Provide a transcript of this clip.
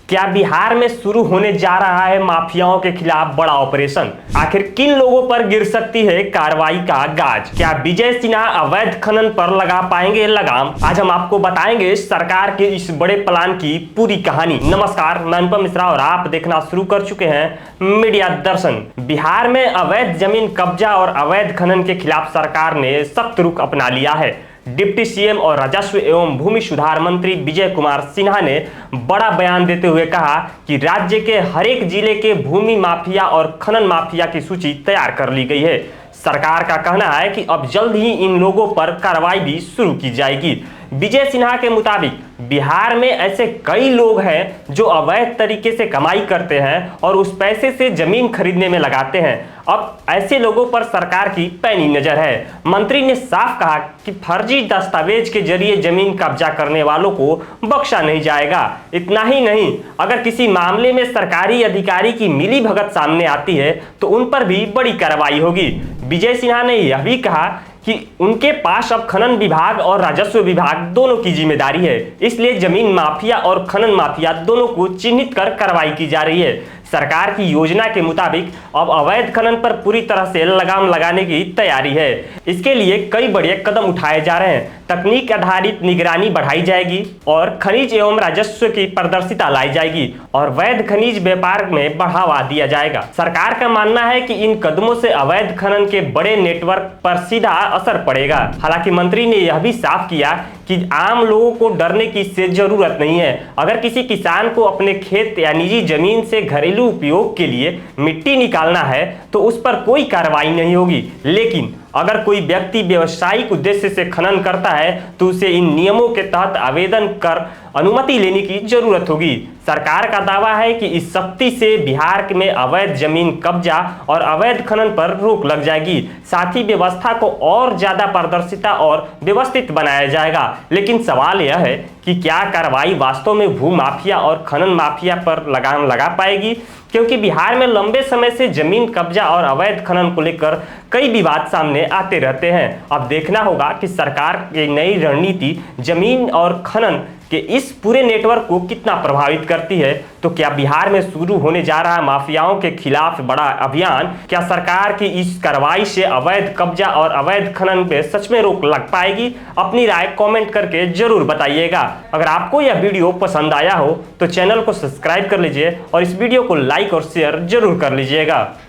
क्या बिहार में शुरू होने जा रहा है माफियाओं के खिलाफ बड़ा ऑपरेशन? आखिर किन लोगों पर गिर सकती है कार्रवाई का गाज? क्या विजय सिन्हा अवैध खनन पर लगा पाएंगे लगाम? आज हम आपको बताएंगे सरकार के इस बड़े प्लान की पूरी कहानी। नमस्कार, मैं अनुपम मिश्रा और आप देखना शुरू कर चुके हैं मीडिया दर्शन। बिहार में अवैध जमीन कब्जा और अवैध खनन के खिलाफ सरकार ने सख्त रुख अपना लिया है। डिप्टी सीएम और राजस्व एवं भूमि सुधार मंत्री विजय कुमार सिन्हा ने बड़ा बयान देते हुए कहा कि राज्य के हर एक जिले के भूमि माफिया और खनन माफिया की सूची तैयार कर ली गई है। सरकार का कहना है कि अब जल्द ही इन लोगों पर कार्रवाई भी शुरू की जाएगी। विजय सिन्हा के मुताबिक बिहार में ऐसे कई लोग हैं जो अवैध तरीके से कमाई करते हैं और उस पैसे से जमीन खरीदने में लगाते हैं। अब ऐसे लोगों पर सरकार की पैनी नजर है। मंत्री ने साफ कहा कि फर्जी दस्तावेज के जरिए जमीन कब्जा करने वालों को बख्शा नहीं जाएगा। इतना ही नहीं, अगर किसी मामले में सरकारी अधिकारी की मिलीभगत सामने आती है तो उन पर भी बड़ी कार्रवाई होगी। विजय सिन्हा ने यह भी कहा कि उनके पास अब खनन विभाग और राजस्व विभाग दोनों की जिम्मेदारी है, इसलिए जमीन माफिया और खनन माफिया दोनों को चिन्हित कर कार्रवाई की जा रही है। सरकार की योजना के मुताबिक अब अवैध खनन पर पूरी तरह से लगाम लगाने की तैयारी है। इसके लिए कई बड़े कदम उठाए जा रहे हैं। तकनीक आधारित निगरानी बढ़ाई जाएगी और खनिज एवं राजस्व की पारदर्शिता लाई जाएगी और वैध खनिज व्यापार में बढ़ावा दिया जाएगा। सरकार का मानना है कि इन कदमों से अवैध खनन के बड़े नेटवर्क पर सीधा असर पड़ेगा। हालांकि मंत्री ने यह भी साफ किया कि आम लोगों को डरने की इससे जरूरत नहीं है। अगर किसी किसान को अपने खेत या निजी जमीन से घरेलू उपयोग के लिए मिट्टी निकालना है तो उस पर कोई कार्रवाई नहीं होगी, लेकिन अगर कोई व्यक्ति व्यवसायिक उद्देश्य से खनन करता है तो उसे इन नियमों के तहत आवेदन कर अनुमति लेने की जरूरत होगी। सरकार का दावा है कि इस सख्ती से बिहार में अवैध जमीन कब्जा और अवैध खनन पर रोक लग जाएगी। साथ ही व्यवस्था को और ज्यादा पारदर्शिता और व्यवस्थित बनाया जाएगा। लेकिन सवाल यह है कि क्या कार्रवाई वास्तव में भू माफिया और खनन माफिया पर लगाम लगा पाएगी? क्योंकि बिहार में लंबे समय से जमीन कब्जा और अवैध खनन को लेकर कई विवाद सामने आते रहते हैं। अब देखना होगा कि सरकार की नई रणनीति जमीन और खनन कि इस पूरे नेटवर्क को कितना प्रभावित करती है। तो क्या बिहार में शुरू होने जा रहा माफियाओं के खिलाफ बड़ा अभियान, क्या सरकार की इस कार्रवाई से अवैध कब्जा और अवैध खनन पे सच में रोक लग पाएगी? अपनी राय कमेंट करके जरूर बताइएगा। अगर आपको यह वीडियो पसंद आया हो तो चैनल को सब्सक्राइब कर लीजिए और इस वीडियो को लाइक और शेयर जरूर कर लीजिएगा।